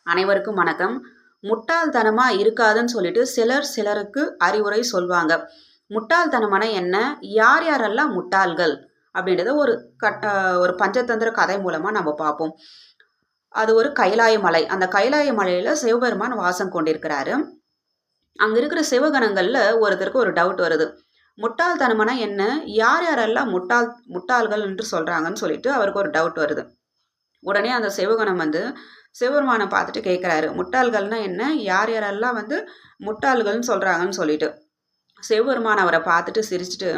அனைவருக்கும் வணக்கம். முட்டாள்தனமா இருக்காதுன்னு சொல்லிட்டு சிலருக்கு அறிவுரை சொல்வாங்க. முட்டாள்தனமான என்ன? யார் யாரெல்லாம் முட்டாள்கள்? அப்படின்றத ஒரு பஞ்சதந்திர கதை மூலமா நம்ம பார்ப்போம். அது ஒரு கைலாய மலை. அந்த கைலாய மலையில சிவபெருமான் வாசம் கொண்டிருக்கிறாரு. அங்க இருக்கிற சிவகணங்கள்ல ஒருத்தருக்கு ஒரு டவுட் வருது. முட்டாள்தனமான என்ன? யார் யாரெல்லாம் முட்டாள்கள் என்று சொல்றாங்கன்னு சொல்லிட்டு அவருக்கு ஒரு டவுட் வருது. உடனே அந்த சிவகணம் வந்து சிவபெருமானை பார்த்துட்டு கேட்குறாரு, முட்டாள்கள்னா என்ன? யார் யாரெல்லாம் முட்டாள்கள்னு சொல்கிறாங்கன்னு சொல்லிட்டு. சிவபெருமான் அவரை பார்த்துட்டு சிரிச்சுட்டு,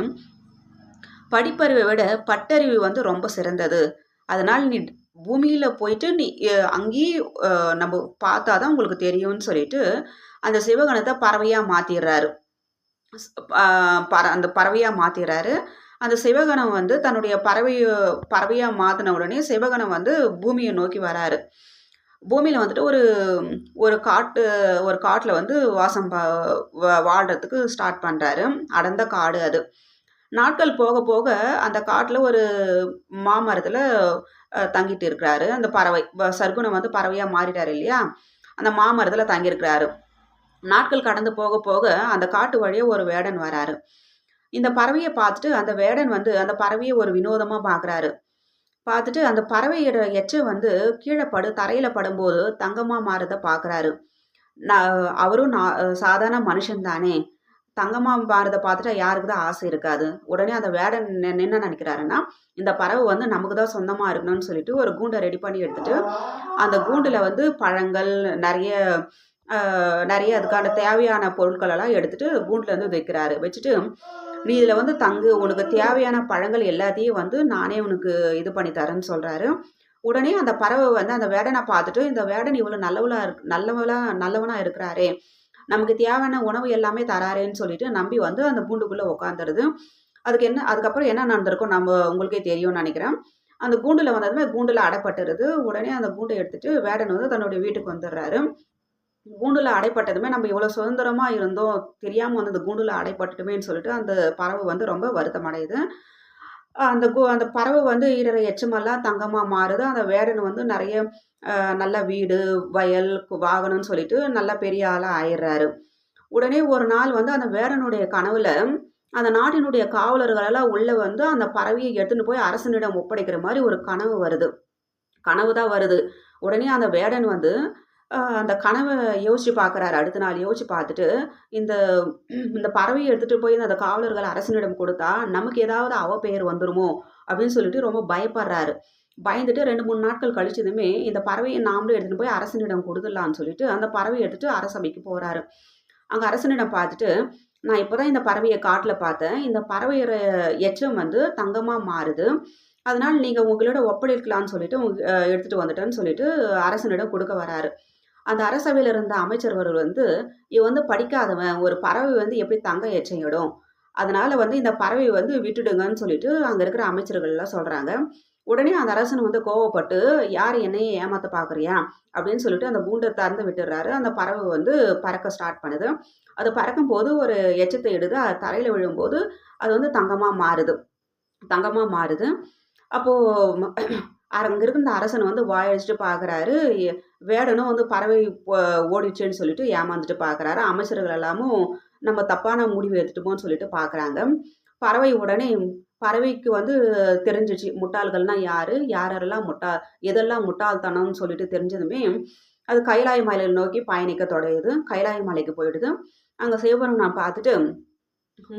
படிப்பறிவை விட பட்டறிவு ரொம்ப சிறந்தது. அதனால் நீ பூமியில் போயிட்டு நீ அங்கேயும் நம்ம பார்த்தா தான் உங்களுக்கு தெரியும்னு சொல்லிட்டு அந்த சிவகணத்தை பறவையாக மாற்றிடுறாரு. அந்த பறவையாக மாற்றிடுறாரு. அந்த சிவகணம் தன்னுடைய பறவையாக மாற்றின உடனே சிவகணம் பூமியை நோக்கி வராரு. பூமியில் ஒரு ஒரு காட்டில் வாசம் வாழ்கிறதுக்கு ஸ்டார்ட் பண்ணுறாரு. அடர்ந்த காடு அது. நாட்கள் போக போக அந்த காட்டில் ஒரு மாமரத்தில் தங்கிட்டு இருக்கிறாரு. அந்த பறவை சர்க்குணம் பறவையாக மாறிட்டார் இல்லையா? அந்த மாமரத்தில் தங்கியிருக்கிறாரு. நாட்கள் கடந்து போக போக அந்த காட்டு வழியாக ஒரு வேடன் வராரு. இந்த பறவையை பார்த்துட்டு அந்த வேடன் அந்த பறவையை ஒரு வினோதமாக பார்க்குறாரு. பார்த்துட்டு அந்த பறவையோட எச்சம் கீழே தரையில் படும்போது தங்கமாக மாறுறதை பார்க்குறாரு. அவரும் சாதாரண மனுஷன் தானே, தங்கமாக மாறுறதை பார்த்துட்டு யாருக்கு தான் ஆசை இருக்காது. உடனே அந்த வேடன் என்ன நினைக்கிறாருன்னா, இந்த பறவை நமக்கு தான் சொந்தமாக இருக்கணும்னு சொல்லிட்டு ஒரு கூண்டை ரெடி பண்ணி எடுத்துட்டு அந்த கூண்டில் பழங்கள் நிறைய அதுக்கான தேவையான பொருட்கள் எல்லாம் எடுத்துட்டு கூண்டில் வைக்கிறாரு. வச்சுட்டு, நீ இதில் தங்கு, உனக்கு தேவையான பழங்கள் எல்லாத்தையும் நானே உனக்கு இது பண்ணி தரேன்னு சொல்கிறாரு. உடனே அந்த பறவை அந்த வேடனை பார்த்துட்டு, இந்த வேடன் இவ்வளோ நல்லவனா இருக்கிறாரே, நமக்கு தேவையான உணவு எல்லாமே தராரேன்னு சொல்லிட்டு நம்பி அந்த கூண்டுக்குள்ளே உட்காந்துருது. அதுக்கப்புறம் என்ன நடந்திருக்கும் உங்களுக்கே தெரியும்னு நினைக்கிறேன். அந்த கூண்டில் வந்ததுமே கூண்டில் அடைப்பட்டுருது. உடனே அந்த கூண்டை எடுத்துட்டு வேடன் தன்னுடைய வீட்டுக்கு வந்துடுறாரு. கூண்டில் அடைப்பட்டதுமே நம்ம இவ்வளோ சுதந்திரமாக இருந்தோம், தெரியாமல் அந்த கூண்டில் அடைப்பட்டுட்டுமேன்னு சொல்லிட்டு அந்த பறவை ரொம்ப வருத்தமடையுது. அந்த பறவை ஈரற எச்சமெல்லாம் தங்கமாக மாறுது. அந்த வேடன் நிறைய நல்ல வீடு, வயல், வாகனம்னு சொல்லிட்டு நல்ல பெரிய ஆளாக ஆயிடுறாரு. உடனே ஒரு நாள் அந்த வேடனுடைய கனவுல அந்த நாட்டினுடைய காவலர்களெல்லாம் உள்ள அந்த பறவையை எடுத்துன்னு போய் அரசனிடம் ஒப்படைக்கிற மாதிரி ஒரு கனவு வருது. கனவு தான் வருது. உடனே அந்த வேடன் அந்த கனவை யோசிச்சு பார்க்குறாரு. அடுத்த நாள் யோசிச்சு பார்த்துட்டு, இந்த இந்த பறவையை எடுத்துகிட்டு போய் அந்த காவலர்கள் அரசனிடம் கொடுத்தா நமக்கு ஏதாவது அவப்பெயர் வந்துருமோ அப்படின்னு சொல்லிட்டு ரொம்ப பயப்படுறாரு. பயந்துட்டு 2-3 நாட்கள் கழிச்சதுமே இந்த பறவையை நாமளும் எடுத்துகிட்டு போய் அரசனிடம் கொடுத்துடலான்னு சொல்லிட்டு அந்த பறவையை எடுத்துகிட்டு அரசவைக்கு போகிறாரு. அங்கே அரசனிடம் பார்த்துட்டு, நான் இப்போ தான் இந்த பறவையை காட்டில் பார்த்தேன். இந்த பறவையோட எச்சம் தங்கமாக மாறுது. அதனால் நீங்கள் உங்களோட ஒப்படைக்கலான்னு சொல்லிட்டு எடுத்துகிட்டு வந்துட்டேன்னு சொல்லிட்டு அரசனிடம் கொடுக்க வராரு. அந்த அரசவையில் இருந்த அமைச்சர் இவன் படிக்காதவன், ஒரு பறவை எப்படி தங்க எச்சையிடும், அதனால இந்த பறவை விட்டுடுங்கன்னு சொல்லிட்டு அங்கே இருக்கிற அமைச்சர்கள்லாம் சொல்கிறாங்க. உடனே அந்த அரசன் கோவப்பட்டு, யார் என்னையே ஏமாற்ற பார்க்குறியா அப்படின்னு சொல்லிட்டு அந்த கூண்டை திறந்து விட்டுடுறாரு. அந்த பறவை பறக்க ஸ்டார்ட் பண்ணுது. அது பறக்கும் போது ஒரு எச்சத்தை எடுத்து அது தரையில் விழும்போது அது தங்கமாக மாறுது. அப்போது அங்கே இருக்கிற இந்த அரசன் வாயடிச்சுட்டு பார்க்குறாரு. வேடனும் பறவை ஓடிடுச்சுன்னு சொல்லிட்டு ஏமாந்துட்டு பார்க்குறாரு. அமைச்சர்கள் எல்லாமும் நம்ம தப்பான முடிவு எடுத்துட்டோமோன்னு சொல்லிட்டு பார்க்குறாங்க. பறவைக்கு தெரிஞ்சிச்சு முட்டாள்கள்னா யாரெல்லாம் எதெல்லாம் முட்டாள்தனம்னு சொல்லிட்டு தெரிஞ்சதுமே அது கைலாய மலையை நோக்கி பயணிக்க தொடங்குது. கைலாய மலைக்கு போயிடுது. அங்கே சிவபெருமானை பார்த்துட்டு,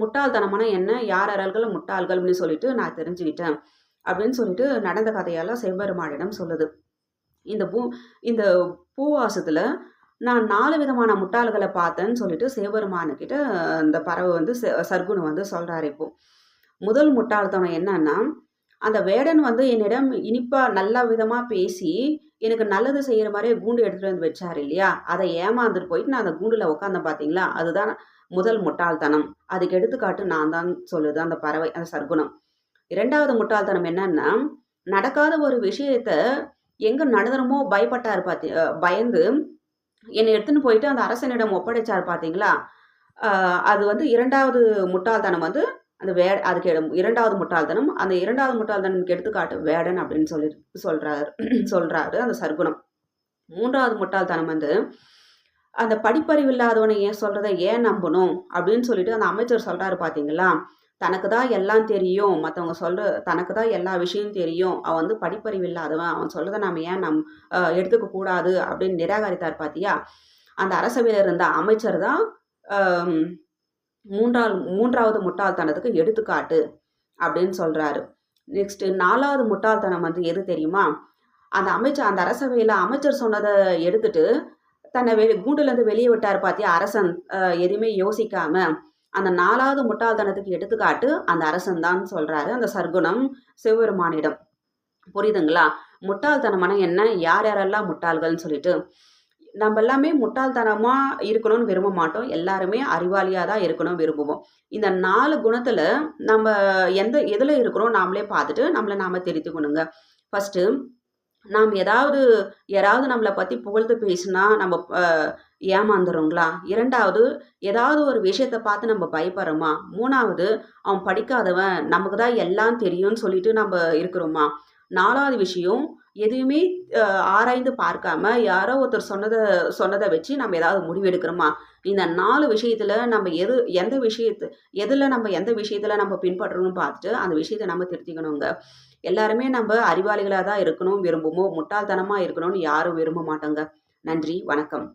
முட்டாள்தனமான என்ன, யாரெல்லாம் முட்டாள்கள் அப்படின்னு சொல்லிட்டு நான் தெரிஞ்சுக்கிட்டேன் அப்படின்னு சொல்லிட்டு நடந்த கதையெல்லாம் சிவபெருமானிடம் சொல்லுது. இந்த பூவாசத்தில் நான் 4 விதமான முட்டாள்களை பார்த்தேன்னு சொல்லிட்டு சிவபெருமானுக்கிட்ட அந்த பறவை சர்க்குணம் சொல்கிறாரு. இப்போ முதல் முட்டாள்தனம் என்னன்னா, அந்த வேடன் என்னிடம் இனிப்பாக நல்ல விதமாக பேசி எனக்கு நல்லது செய்கிற மாதிரியே கூண்டு எடுத்துகிட்டு வந்து வச்சார் இல்லையா, அதை ஏமாந்துட்டு போயிட்டு நான் அந்த கூண்டில் உட்காந்தேன் பார்த்தீங்களா, அதுதான் முதல் முட்டாள்தனம். அதுக்கு எடுத்துக்காட்டு நான் தான் சொல்லுது அந்த பறவை, அந்த சர்க்குணம். 2வது முட்டாள்தனம் என்னன்னா, நடக்காத ஒரு விஷயத்த எங்கே நடந்துருமோ பயந்து என்னை எடுத்துன்னு போயிட்டு அந்த அரசனிடம் ஒப்படைச்சார் பார்த்தீங்களா, அது 2வது முட்டாள்தனம் அந்த அதுக்கு 2வது முட்டாள்தனம். அந்த 2வது முட்டாள்தனம்க்கு எடுத்துக்காட்டு வேடன் அப்படின்னு சொல்றாரு அந்த சர்க்குணம். 3வது முட்டாள்தனம் வந்து, அந்த படிப்பறிவு இல்லாதவன ஏன் சொல்றத ஏன் நம்பணும்? அப்படின்னு சொல்லிட்டு அந்த அமைச்சர் சொல்றாரு பார்த்தீங்களா? தனக்கு தான் எல்லாம் தெரியும். மத்தவங்க தனக்கு தான் எல்லா விஷயம் தெரியும். அவன் வந்து படிப்பறிவு இல்லாதவன். அவன் சொல்றத நாம ஏன் எடுத்துக்க கூடாது அப்படின்னு நிராகரித்தார் பார்த்தியா? அந்த அரசவையில இருந்த அமைச்சர் தான் அ 3வது முட்டாள்தனத்துக்கு எடுத்துக்காட்டு அப்படின்னு சொல்றாரு. நெக்ஸ்ட் 4வது முட்டாள்தனம் வந்து எது தெரியுமா? அந்த அரசவையில அமைச்சர் சொன்னத எடுத்துட்டு, தன்னை கூண்டுலேருந்து வெளிய விட்டாரு பாத்தியா அரசன், எதுவுமே யோசிக்காம. அந்த 4வது முட்டாள்தனத்துக்கு எடுத்துக்காட்டு அந்த அரசன் தான் சொல்றாரு, அந்த சற்குணம் சிவபெருமானிடம். புரியுதுங்களா? முட்டாள்தனம்னா என்ன? யார் யாரெல்லாம் முட்டாள்கள்ன்னு சொல்லிட்டு. நம்ம எல்லாமே முட்டாள்தனமா இருக்கணும்னு விரும்ப மாட்டோம். எல்லாருமே அறிவாளியா தான் இருக்கணும்னு விரும்புவோம். இந்த 4 குணத்துல நம்ம எதுல இருக்கிறோம் நாமளே பார்த்துட்டு, நம்மள நாம திருத்திக்கணுங்க. ஃபர்ஸ்ட்டு யாராவது நம்மள பத்தி புகழ்ந்து பேசினா நம்ம ஏமாந்துர்றோங்களா? 2வது ஏதாவது ஒரு விஷயத்த பார்த்து நம்ம பயப்படுறோமா? 3வது அவன் படிக்காதவன், நமக்கு தான் எல்லாம் தெரியும்னு சொல்லிட்டு நம்ப இருக்கிறோமா? 4வது விஷயம் எதையுமே அ ஆராய்ந்து பார்க்காம யாரோ ஒருத்தர் சொன்னத வச்சு நம்ம ஏதாவது முடிவு எடுக்கிறோமா? இந்த 4 விஷயத்துல நம்ம எந்த விஷயத்துல நம்ம பின்பற்றணும்னு பார்த்துட்டு, அந்த விஷயத்த நம்ம திருத்திக்கணுங்க. எல்லாருமே நம்ப அறிவாளிகளா தான் இருக்கணும் விரும்புவோம். முட்டாள்தனமா இருக்கணும்னு யாரும் விரும்ப மாட்டோங்க. நன்றி, வணக்கம்.